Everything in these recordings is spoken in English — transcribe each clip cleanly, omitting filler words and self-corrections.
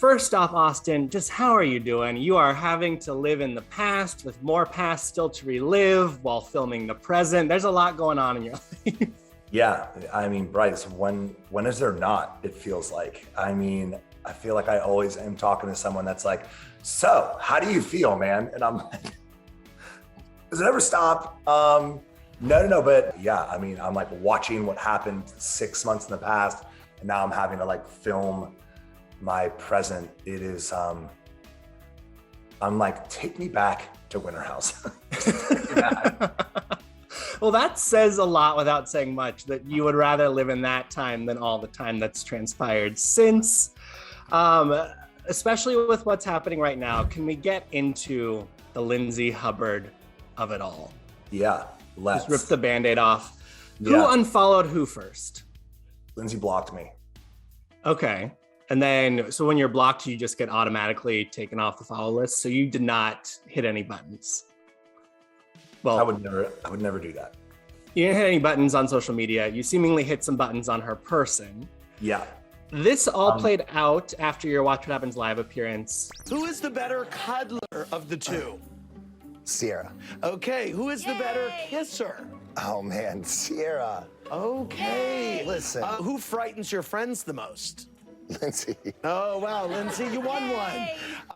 First off, Austen, just how are you doing? You are having to live in the past with more past still to relive while filming the present. There's a lot going on in your life. Yeah, I mean, Bryce, when is there not, it feels like. I mean, I feel like I always am talking to someone that's like, so how do you feel, man? And I'm like, does it ever stop? No, but yeah, I mean, I'm like watching what happened 6 months in the past, and now I'm having to like film my present. It is, I'm like, take me back to Winter House. Well, that says a lot without saying much, that you would rather live in that time than all the time that's transpired since, especially with what's happening right now. Can we get into the Lindsay Hubbard of it all? Yeah, let's. Just rip the Band-Aid off. Yeah. Who unfollowed who first? Lindsay blocked me. Okay. And then, so when you're blocked, you just get automatically taken off the follow list. So you did not hit any buttons. Well, I would never do that. You didn't hit any buttons on social media. You seemingly hit some buttons on her person. Yeah. This all played out after your Watch What Happens Live appearance. Who is the better cuddler of the two? Ciara. Okay, who is the better kisser? Oh man, Ciara. Okay. Listen. Who frightens your friends the most? Lindsay. Oh, wow, Lindsay, you won one.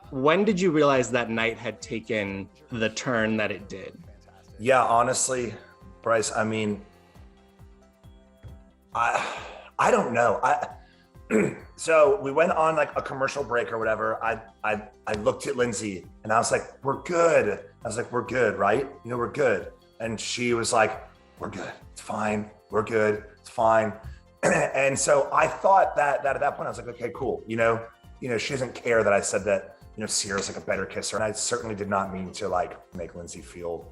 When did you realize that night had taken the turn that it did? Yeah, honestly, Bryce, I mean, I don't know. So we went on like a commercial break or whatever. I looked at Lindsay and I was like, we're good. I was like, we're good, right? You know, we're good. And she was like, we're good. It's fine. We're good. It's fine. And so I thought that at that point, I was like, okay, cool. You know, she doesn't care that I said that, Ciara's like a better kisser. And I certainly did not mean to like make Lindsay feel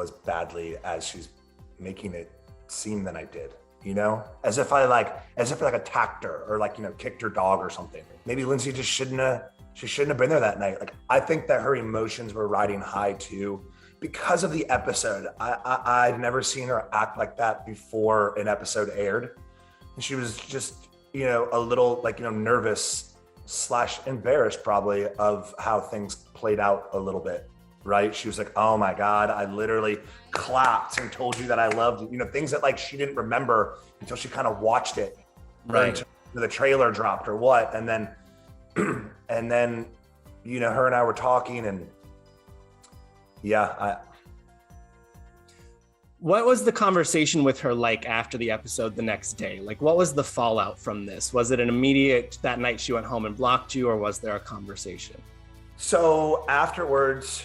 as badly as she's making it seem than I did, as if I attacked her or like, kicked her dog or something. Maybe Lindsay just shouldn't have been there that night. Like, I think that her emotions were riding high too, because of the episode. I'd never seen her act like that before an episode aired. And she was just, a little like, nervous / embarrassed probably of how things played out a little bit. Right? She was like, oh my God, I literally clapped and told you that I loved you. Things that like she didn't remember until she kind of watched it. Right. The trailer dropped or what. And then, her and I were talking and yeah. What was the conversation with her like after the episode the next day? Like, what was the fallout from this? Was it an immediate, that night she went home and blocked you, or was there a conversation? So afterwards,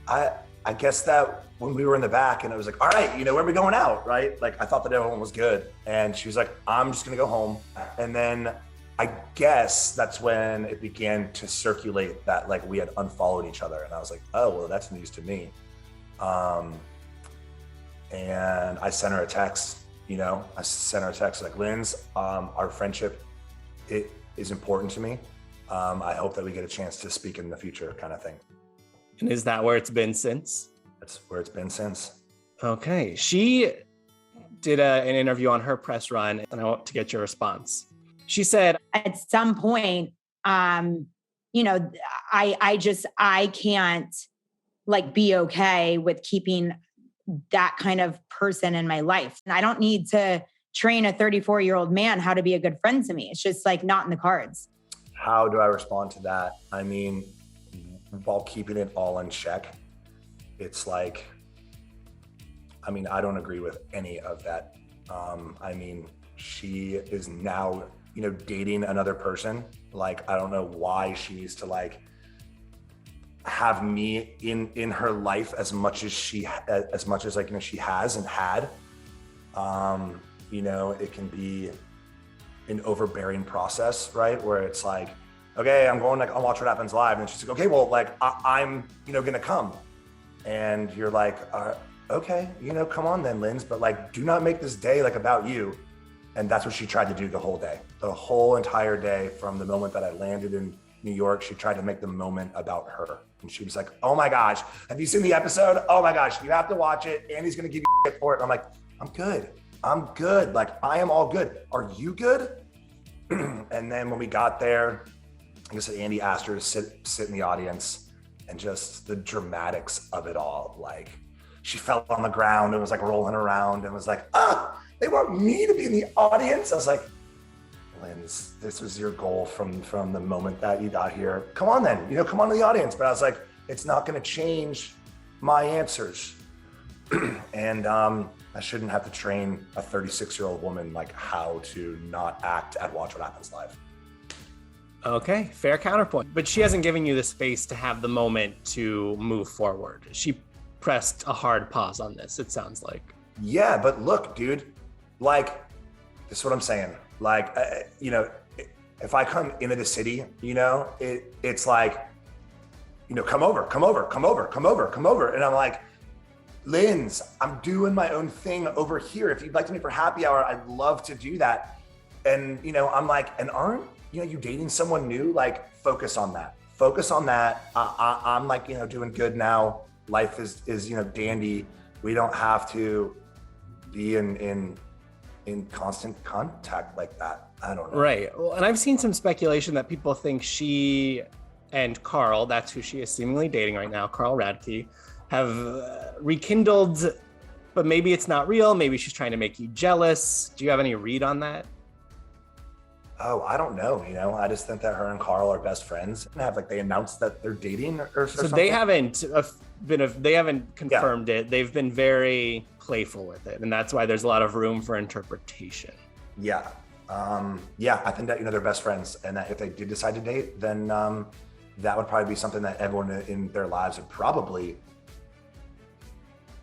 I guess that when we were in the back and it was like, all right, where are we going out, right? Like, I thought that everyone was good. And she was like, I'm just gonna go home. And then I guess that's when it began to circulate that like we had unfollowed each other. And I was like, oh, well, that's news to me. And I sent her a text, like, Linz, our friendship, it is important to me. I hope that we get a chance to speak in the future, kind of thing. And is that where it's been since? That's where it's been since. Okay. She did an interview on her press run, and I want to get your response. She said, at some point, I can't like be okay with keeping that kind of person in my life. And I don't need to train a 34-year-old man how to be a good friend to me. It's just like not in the cards. How do I respond to that? I mean, while keeping it all in check, it's like, I don't agree with any of that. She is now, dating another person. Like, I don't know why she needs to like have me in her life as much as she has and had. It can be an overbearing process, right? Where it's like, okay, I'm going like I'll Watch What Happens Live, and she's like, okay, well, like I'm gonna come, and you're like, okay, come on then, Linz, but like, do not make this day like about you. And that's what she tried to do the whole day, the whole entire day, from the moment that I landed in New York. She tried to make the moment about her, and she was like, oh my gosh, have you seen the episode? Oh my gosh, you have to watch it. Andy's gonna give you shit for it. And I'm like, I'm good. Like, I am all good. Are you good? And then when we got there, I guess Andy asked her to sit in the audience, and just the dramatics of it all. Like, she fell on the ground and was like rolling around and was like, they want me to be in the audience. I was like, Linz, this was your goal from the moment that you got here. Come on then, come on to the audience. But I was like, it's not gonna change my answers. And I shouldn't have to train a 36-year-old woman like how to not act at Watch What Happens Live. Okay, fair counterpoint. But she hasn't given you the space to have the moment to move forward. She pressed a hard pause on this, it sounds like. Yeah, but look, dude, like, this is what I'm saying. Like, if I come into the city, it's like, come over. And I'm like, Linz, I'm doing my own thing over here. If you'd like to meet for happy hour, I'd love to do that. And, I'm like, and aren't, you dating someone new? Like, focus on that. I'm like, doing good now. Life is dandy. We don't have to be in constant contact like that. I don't know. Right. Well, and I've seen some speculation that people think she and Carl, that's who she is seemingly dating right now, Carl Radke, have rekindled, but maybe it's not real. Maybe she's trying to make you jealous. Do you have any read on that? Oh, I don't know. I just think that her and Carl are best friends. They announced that they're dating or so something. they haven't they haven't confirmed it. They've been very playful with it, and that's why there's a lot of room for interpretation. Yeah. I think that, they're best friends, and that if they did decide to date, then that would probably be something that everyone in their lives would probably,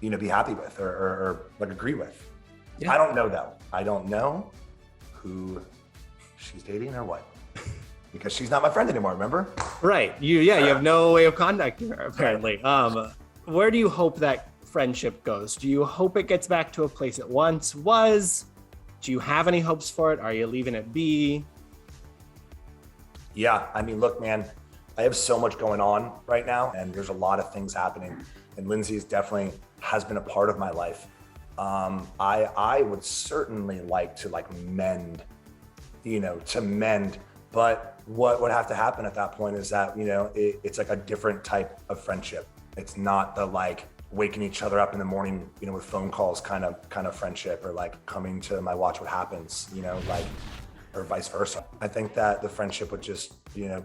be happy with or like agree with. Yeah. I don't know though. I don't know who she's dating or what, because she's not my friend anymore, remember? Right. You have no way of contacting her, apparently. Where do you hope that friendship goes? Do you hope it gets back to a place it once was? Do you have any hopes for it? Are you leaving it be? Yeah, look, man, I have so much going on right now, and there's a lot of things happening, and Lindsay's definitely has been a part of my life. I would certainly like to mend, but what would have to happen at that point is that, it's like a different type of friendship. It's not the waking each other up in the morning, with phone calls kind of friendship, or coming to my Watch What Happens, or vice versa. I think that the friendship would just,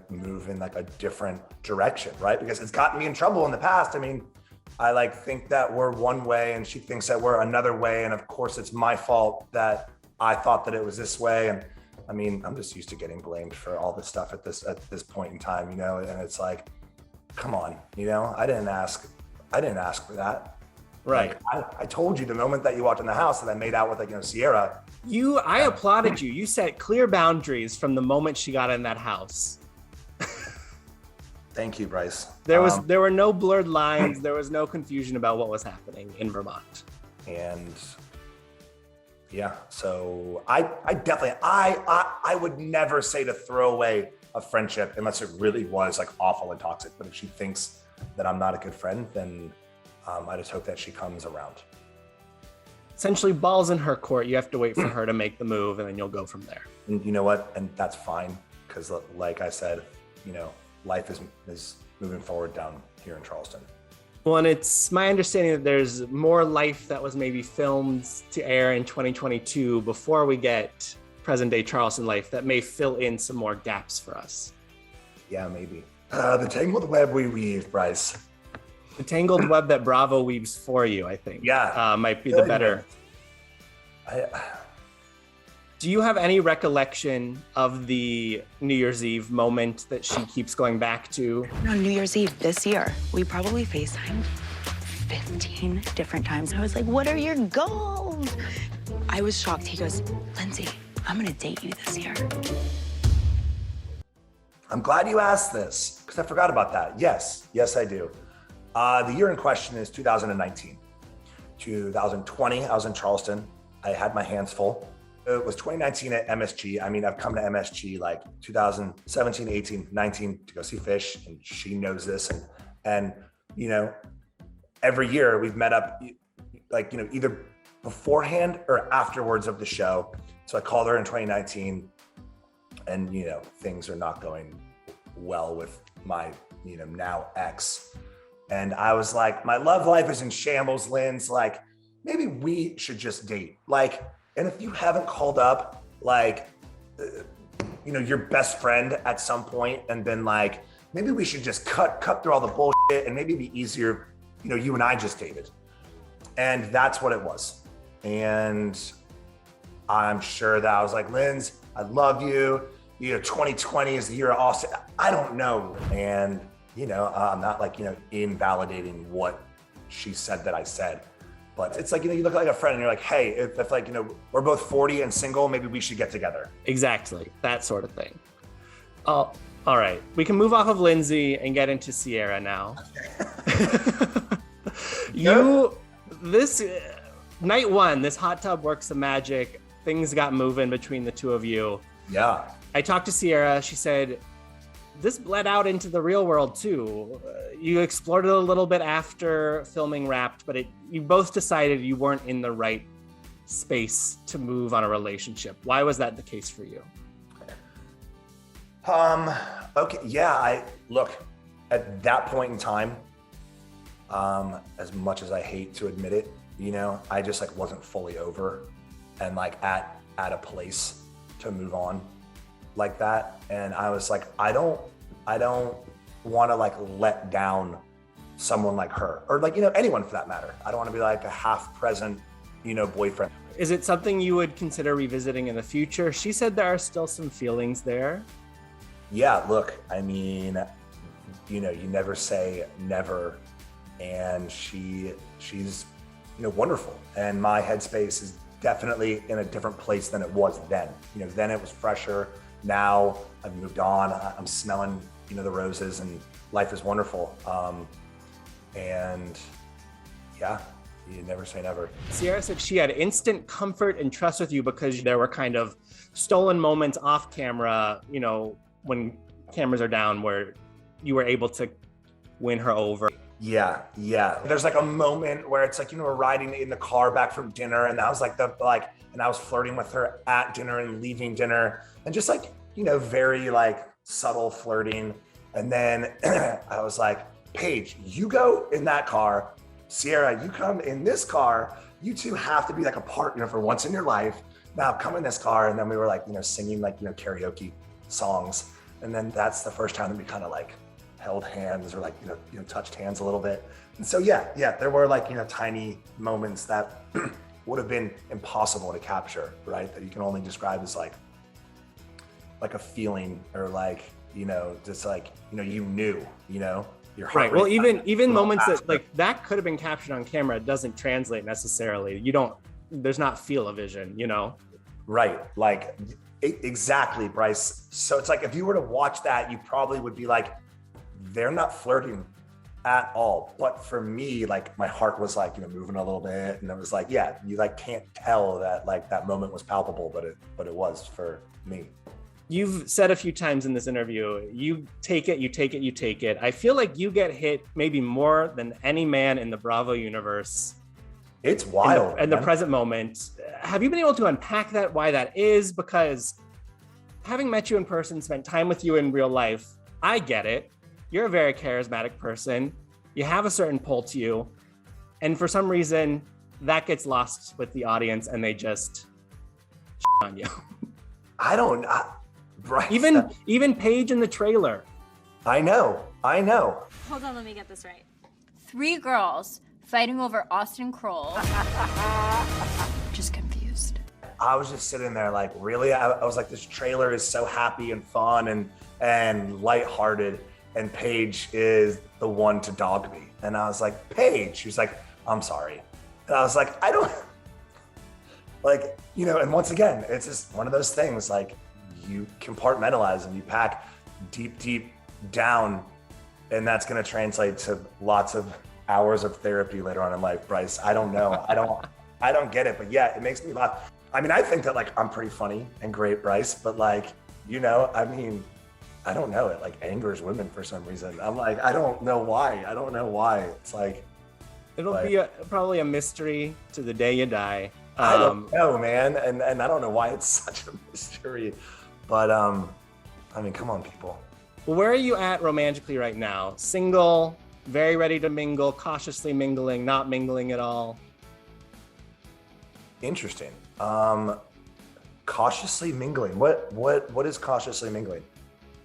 move in a different direction, right? Because it's gotten me in trouble in the past. I think that we're one way and she thinks that we're another way. And of course it's my fault that I thought that it was this way. And I'm just used to getting blamed for all this stuff at this point in time, and it's like, come on, I didn't ask for that. Right. I told you the moment that you walked in the house that I made out with Ciara. I applauded you. You set clear boundaries from the moment she got in that house. Thank you, Bryce. There were no blurred lines. There was no confusion about what was happening in Vermont. And yeah, so I definitely, I would never say to throw away a friendship unless it really was awful and toxic. But if she thinks that I'm not a good friend, then I just hope that she comes around. Essentially, ball's in her court. You have to wait for her to make the move, and then you'll go from there. And you know what? And that's fine, because like I said, life is moving forward down here in Charleston. Well, and it's my understanding that there's more life that was maybe filmed to air in 2022 before we get present day Charleston life that may fill in some more gaps for us. Yeah, maybe. The tangled web we weave, Bryce. The tangled web that Bravo weaves for you, I think. Yeah. Might be the better. Do you have any recollection of the New Year's Eve moment that she keeps going back to? No, New Year's Eve this year, we probably FaceTimed 15 different times. I was like, what are your goals? I was shocked. He goes, Lindsay, I'm gonna date you this year. I'm glad you asked this, because I forgot about that. Yes, I do. The year in question is 2019. 2020, I was in Charleston. I had my hands full. It was 2019 at MSG. I've come to MSG 2017, 18, 19 to go see Fish, and she knows this. And every year we've met up, either beforehand or afterwards of the show. So I called her in 2019, and things are not going well with my, now ex. And I was like, my love life is in shambles, Linz. Like, maybe we should just date. Like, and if you haven't called up, like, your best friend at some point and been like, maybe we should just cut through all the bullshit and maybe it'd be easier, you and I just dated. And that's what it was. And I'm sure that I was like, Linz, I love you. 2020 is the year of Austen. I don't know. And, I'm not like, invalidating what she said that I said. But it's like, you look like a friend and you're like, hey, if like, we're both 40 and single, maybe we should get together. Exactly. That sort of thing. Oh, all right. We can move off of Lindsay and get into Ciara now. Night one, this hot tub worked some magic. Things got moving between the two of you. Yeah. I talked to Ciara. She said, this bled out into the real world too. You explored it a little bit after filming wrapped, but you both decided you weren't in the right space to move on a relationship. Why was that the case for you? Okay. Yeah. Look, at that point in time, as much as I hate to admit it, I just like wasn't fully over and like at a place to move on like that. And I was like, I don't want to like let down someone like her or like, anyone for that matter. I don't want to be like a half present, boyfriend. Is it something you would consider revisiting in the future? She said there are still some feelings there. Yeah, look, I mean, you never say never. And she's, wonderful. And my headspace is definitely in a different place than it was then. Then it was fresher. Now I've moved on. I'm smelling, the roses and life is wonderful. And yeah, you never say never. Ciara said she had instant comfort and trust with you because there were kind of stolen moments off camera, when cameras are down where you were able to win her over. Yeah. There's like a moment where it's like, we're riding in the car back from dinner and that was like and I was flirting with her at dinner and leaving dinner and just like, very like subtle flirting. And then I was like, Paige, you go in that car. Ciara, you come in this car. You two have to be like a partner for once in your life. Now come in this car. And then we were like, singing like, karaoke songs. And then that's the first time that we kind of like held hands or like, touched hands a little bit. And so, yeah, there were like, tiny moments that would have been impossible to capture, right? That you can only describe as like a feeling or like, just like, you knew, your heart. Right. Well, even moments that like that could have been captured on camera doesn't translate necessarily. There's not feel-o-vision, Right. Like exactly, Bryce. So it's like, if you were to watch that, you probably would be like, they're not flirting at all. But for me, like my heart was like, moving a little bit. And it was like, yeah, you like can't tell that like that moment was palpable, but it was for me. You've said a few times in this interview, you take it. I feel like you get hit maybe more than any man in the Bravo universe. It's wild. In the present moment. Have you been able to unpack that, why that is? Because having met you in person, spent time with you in real life, I get it. You're a very charismatic person. You have a certain pull to you. And for some reason, that gets lost with the audience and they just on you. Bryce, even Paige in the trailer. I know. Hold on, let me get this right. 3 girls fighting over Austen Kroll. Just confused. I was just sitting there like, really? I was like, this trailer is so happy and fun and lighthearted, and Paige is the one to dog me. And I was like, Paige. She was like, I'm sorry. And I was like, I don't, like, and once again, it's just one of those things, like, you compartmentalize and you pack deep down, and that's going to translate to lots of hours of therapy later on in life. Bryce, I don't know. I don't get it, but yeah, it makes me laugh. I mean, I think that like I'm pretty funny and great, Bryce, but like, I mean, I don't know. It like angers women for some reason. I'm like, I don't know why. It's like, it'll be probably a mystery to the day you die. I don't know, man. And I don't know why it's such a mystery. But I mean, come on, people. Well, where are you at romantically right now? Single, very ready to mingle, cautiously mingling, not mingling at all? Interesting. Cautiously mingling. What is cautiously mingling?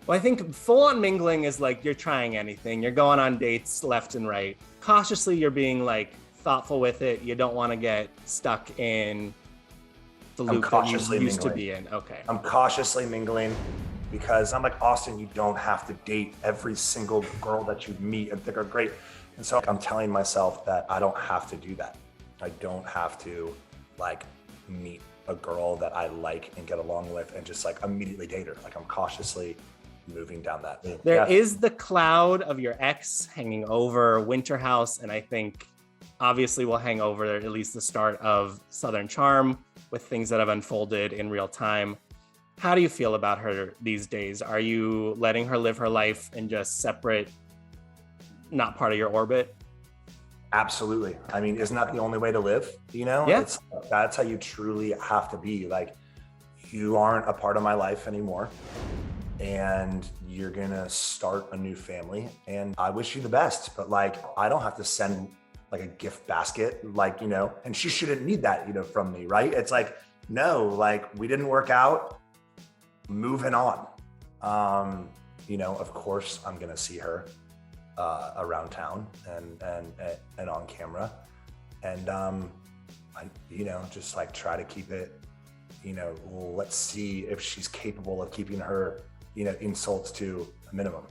Well, I think full-on mingling is like you're trying anything. You're going on dates left and right. Cautiously, you're being like thoughtful with it. You don't want to get stuck in the loop that you used to be in. Okay. I'm cautiously mingling because I'm like, Austen, you don't have to date every single girl that you meet and think are great. And so I'm telling myself that I don't have to do that. I don't have to like meet a girl that I like and get along with and just like immediately date her. Like I'm cautiously moving down that. There is the cloud of your ex hanging over Winter House, and I think obviously will hang over at least the start of Southern Charm with things that have unfolded in real time. How do you feel about her these days? Are you letting her live her life and just separate, not part of your orbit? Absolutely. I mean, isn't that the only way to live? You know, Yeah. That's how you truly have to be. Like, you aren't a part of my life anymore, and you're gonna start a new family. And I wish you the best, but like, I don't have to send like a gift basket, like, you know, and she shouldn't need that, you know, from me, right? It's like, no, like we didn't work out, moving on. You know, of course I'm gonna see her around town and on camera, and I, you know, just like try to keep it, you know, let's see if she's capable of keeping her, you know, insults to a minimum.